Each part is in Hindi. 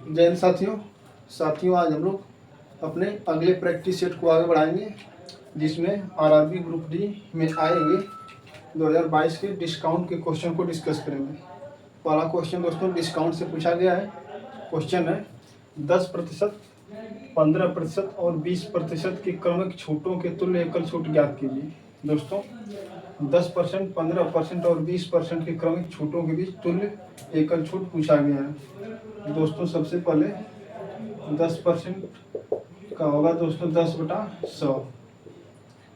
जय हिंद साथियों आज हम लोग अपने अगले प्रैक्टिस सेट को आगे बढ़ाएंगे, जिसमें आरआरबी ग्रुप डी में आए हुए 2022 के डिस्काउंट के क्वेश्चन को डिस्कस करेंगे। पहला क्वेश्चन दोस्तों डिस्काउंट से पूछा गया है। क्वेश्चन है 10%, 15% और 20% की क्रमिक छूटों के तुल्य एकल छूट ज्ञात कीजिए। दोस्तों 10%, 15% और 20% की क्रमिक छूटों के बीच तुल्य एकल छूट पूछा गया है। दोस्तों सबसे पहले 10% का होगा दोस्तों 10/100,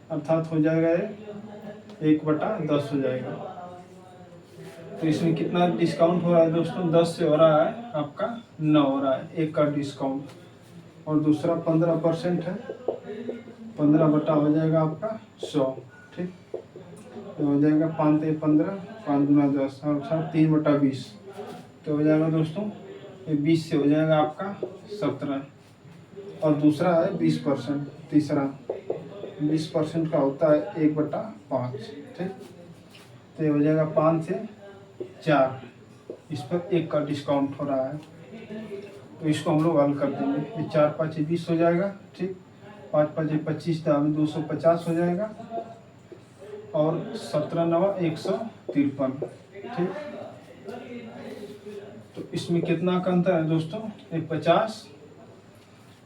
अर्थात हो जाएगा ये 1/10 हो जाएगा। तो इसमें कितना डिस्काउंट हो रहा है दोस्तों? 10 से हो रहा है आपका 9 हो रहा है, 1 का डिस्काउंट। और दूसरा 15% है, 15 हो जाएगा आपका 100। ठीक, तो हो जाएगा 5 × 15, 5 × 10 और 3/20। तो हो जाएगा दोस्तों ये 20 से हो जाएगा आपका 17। और दूसरा है 20%, तीसरा 20% का होता है 1/5। ठीक, तो ये हो जाएगा 5 से 4, इस पर 1 का डिस्काउंट हो रहा है। तो इसको हम लोग हल कर देंगे। ये 4 × 5 = 20 हो जाएगा। ठीक, 5 × 5 = 25, तो हमें 250 हो जाएगा। और 17 × 9 = 153। ठीक, तो इसमें कितना का अंतर है दोस्तों? ये 50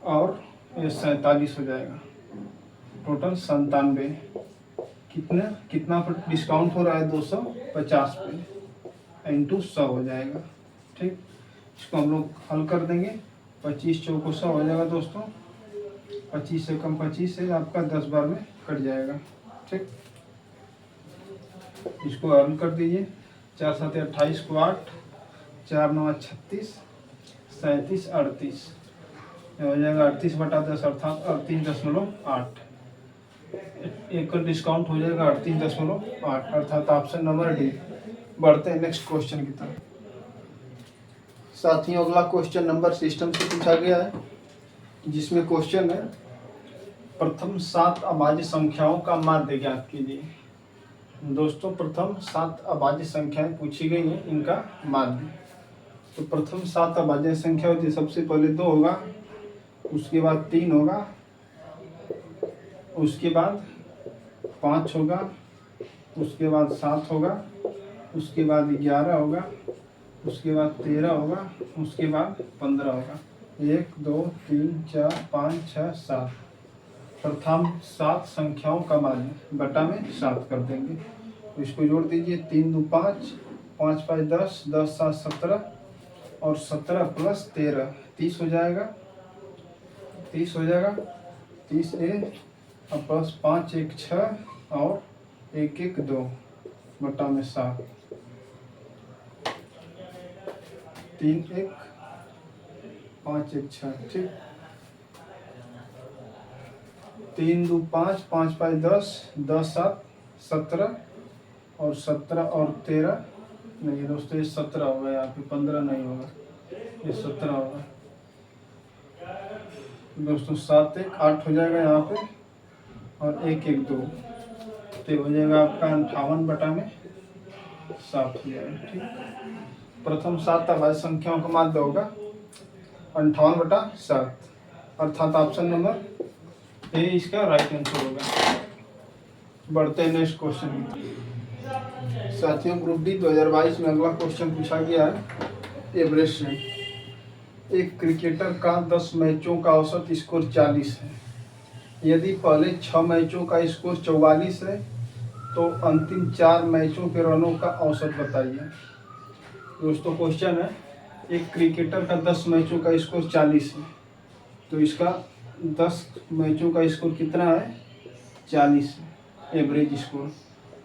और ये 47 हो जाएगा, टोटल 97। कितना पर डिस्काउंट हो रहा है? 250 पे इंटू 100 हो जाएगा। ठीक, इसको हम लोग हल कर देंगे। 25 × 4 = 100 हो जाएगा दोस्तों। 25 से कम 25 है आपका 10 बार में कट जाएगा। ठीक, इसको हल कर दीजिए। 4 × 7 = 28 को 8, 4 × 9 = 36, 37 × 38 हो जाएगा 38/10, अर्थात 38.8। एक का डिस्काउंट हो जाएगा 38.8, अर्थात ऑप्शन नंबर डी। बढ़ते हैं नेक्स्ट क्वेश्चन की तरफ। साथियों अगला क्वेश्चन नंबर सिस्टम से पूछा गया है, जिसमें क्वेश्चन है प्रथम 7 अभाज्य संख्याओं का माध्य ज्ञात कीजिए। दोस्तों प्रथम 7 अभाज्य संख्याएं पूछी गई हैं, इनका माध्य। तो प्रथम 7 अभाज्य संख्या होती है, सबसे पहले 2 होगा, उसके बाद 3 होगा, उसके बाद 5 होगा, उसके बाद 7 होगा, उसके बाद 11 होगा, उसके बाद 13 होगा, उसके बाद 15 होगा। 1 2 3 4 5 6 7। प्रथम 7 संख्याओं का माध्य बटा में 7 कर देंगे। तो इसको जोड़ दीजिए। 3 × 2 = 5, 5 × 5 = 10, 10 × 7 = 17 और 17 + 13 30 हो जाएगा। 30 हो जाएगा। 30 और प्लस 5 × 1 = 6 और 1 × 1 = 2 बटा में 7। 3 × 1 = 5 × 1 = 6। ठीक, 3 × 2 = 5, 5 × 5 = 10, 10 × 7 = 17 और 17 और 13 नहीं दोस्तों, ये 17 होगा, यहाँ पे 15 नहीं होगा, ये 17 होगा दोस्तों। 7 × 1 = 8 हो जाएगा यहाँ पे, और 1 × 1 = 2, तो हो जाएगा आपका 58 बटा में 7 हो जाएगा। ठीक, प्रथम 7 अभाज्य संख्याओं का माध्य होगा 58/7, अर्थात ऑप्शन नंबर ए इसका राइट आंसर होगा। बढ़ते हैं नेक्स्ट क्वेश्चन की। साथियों ग्रुप डी 2022 में अगला क्वेश्चन पूछा गया है एवरेज से। एक क्रिकेटर का 10 मैचों का औसत स्कोर 40 है। यदि पहले 6 मैचों का स्कोर 44 है, तो अंतिम 4 मैचों के रनों का औसत बताइए। दोस्तों क्वेश्चन है एक क्रिकेटर का 10 मैचों का स्कोर 40 है, तो इसका 10 मैचों का स्कोर कितना है? 40 है एवरेज स्कोर।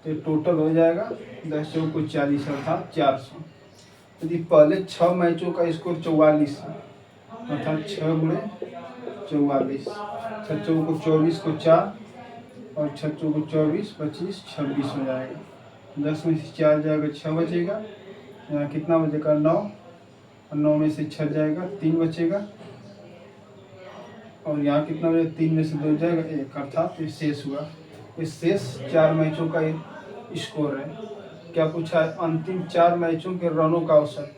तो टोटल हो जाएगा 10 × 4 = 40, अर्थात 400। यदि पहले 6 मैचों का स्कोर 44 है, अर्थात 6 × 44, 6 × 24 को 4 और 6 × 24 25 26 हो जाएगा। 10 में से 4 जाएगा 6 बचेगा, यहाँ कितना बचेगा? 9, और 9 में से 6 जाएगा 3 बचेगा, और यहाँ कितना बचेगा? 3 में से 2 जाएगा 1, अर्थात ये शेष हुआ। इस शेष 4 मैचों का स्कोर है। क्या पूछा है? अंतिम 4 मैचों के रनों का औसत।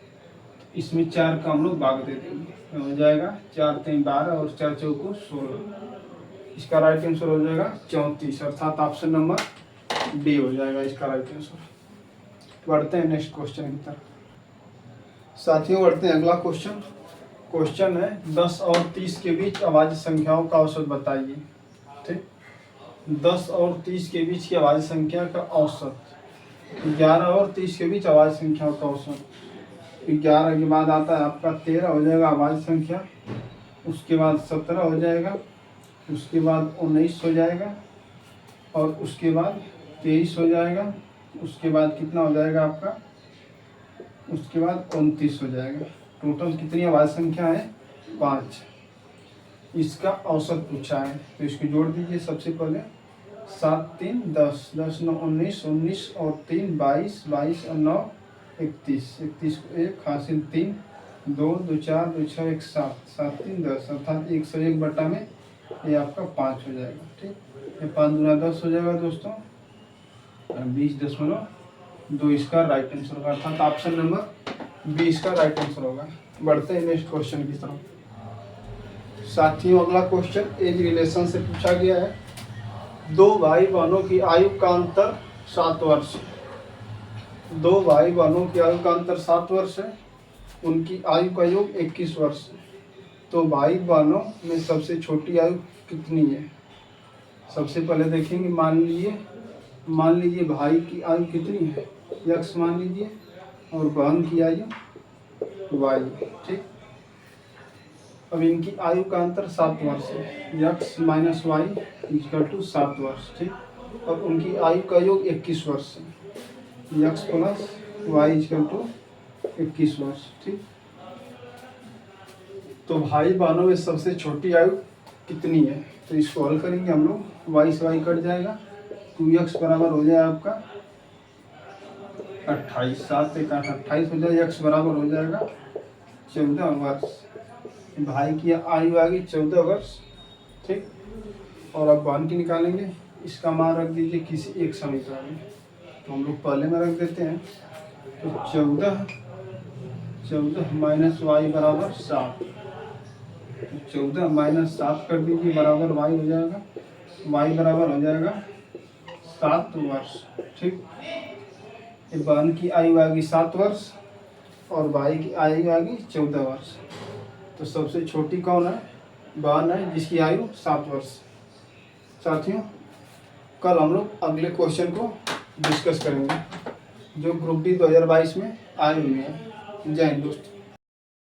इसमें 4 का हम लोग भाग दे देंगे, हो जाएगा 4 3 12 और 4 चौको 16। इसका राइट आंसर हो जाएगा 34, अर्थात ऑप्शन नंबर डी हो जाएगा इसका राइट आंसर। बढ़ते हैं नेक्स्ट क्वेश्चन की तरफ। साथियों बढ़ते हैं अगला क्वेश्चन। क्वेश्चन है 10 और 30 के बीच अभाज्य संख्याओं का औसत बताइए। ठीक, 10 और 30 के बीच की अभाज्य संख्या का औसत, 11 और 30 के बीच अभाज्य संख्याओं का औसत। 11 के बाद आता है आपका 13 हो जाएगा अभाज्य संख्या, उसके बाद 17 हो जाएगा, उसके बाद 19 हो जाएगा, और उसके बाद 23 हो जाएगा, उसके बाद कितना हो जाएगा आपका, उसके बाद 29 हो जाएगा। टोटल कितनी अभाज्य संख्या है, 5। इसका औसत पूछा है तो इसको जोड़ दीजिए। सबसे पहले 7 3 10, 10 9 19, 19 और 3 22, 22 और 9 31, 31 को 1 हासिल 3, 2 2 4 2 6 1 7, 7 3 10, अर्थात 101 बटा में ये आपका 5 हो जाएगा। ठीक, ये 5 दूना 10 हो जाएगा दोस्तों, 20.2 इसका राइट आंसर होगा, अर्थात ऑप्शन नंबर 20 का राइट आंसर होगा। बढ़ते हैं नेक्स्ट क्वेश्चन की तरफ। साथियों अगला क्वेश्चन एज रिलेशन से पूछा गया है। 2 भाई बहनों की आयु का अंतर 7 वर्ष। 2 भाई बहनों की आयु का अंतर 7 वर्ष है, उनकी आयु का योग 21 वर्ष। तो भाई बहनों में सबसे छोटी आयु कितनी है? सबसे पहले देखेंगे, मान लीजिए भाई की आयु कितनी है, x मान लीजिए, और बहन की आयु y। ठीक, अब इनकी आयु का अंतर 7 वर्ष है, x minus y equal to 7 वर्ष। ठीक, और उनकी आयु का योग 21 वर्ष है, x plus y equal to 21 वर्ष। ठीक, तो भाई बहनों में सबसे छोटी आयु कितनी है? तो इसको हल करेंगे हम लोग, y से y कट जाएगा, 2x बराबर हो जाए आपका 28, 7 से 8 28 हो जाए, x बराबर हो जाएगा 14 वर्ष। भाई की आयु आ गई 14 वर्ष। ठीक, और अब बहन की निकालेंगे, इसका मान रख दीजिए किसी एक समीकरण में, तो हम लोग पहले में रख देते हैं। तो 14 माइनस वाई बराबर 7, 14 माइनस 7 कर दीजिए बराबर y हो जाएगा, y बराबर हो जाएगा 7 वर्ष। ठीक, बहन की आयु आ गई 7 वर्ष और भाई की आयु आ गई 14 वर्ष। तो सबसे छोटी कौन है? बहन है, जिसकी आयु 7 वर्ष। साथियों कल हम लोग अगले क्वेश्चन को डिस्कस करेंगे जो ग्रुप डी 2022 में आए हुए हैं। जय हिंद दोस्तों।